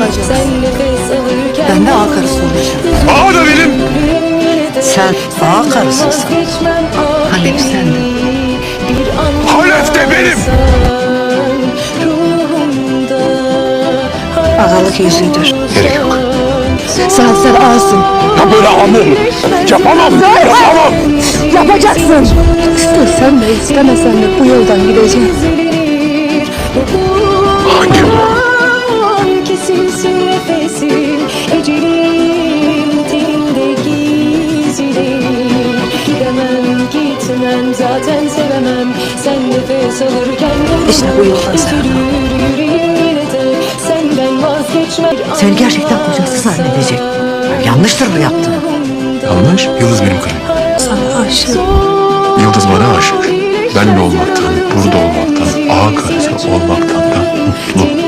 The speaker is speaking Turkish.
olacağız. Ben de ağa karısı olacağım. Ağa da benim. Sen ağa karısısın. Halep sen de. Halef de benim. Ağalık yüzüdür. Gerek yok. Sen ağasın. Ya böyle ağa mı olur? Yapamam. Yapamam. Yapacaksın. İstesen de istemesen de bu yoldan gideceğiz. Hangi yol? Kesilsin nefesim, ecelim teninde gizlidir. Gitmem zaten sevemem. Sen nefes alırken İşte bu yoldan sevemem. Senden vazgeçmem. Seni gerçekten kocası zannedecek. Yanlıştır bu yaptığın. Yanlış. Yıldız benim karım. Sana aşık. Yıldız bana aşık. Benle olmaktan, burada olmaktan, ağa karısı olmaktan da mutlu.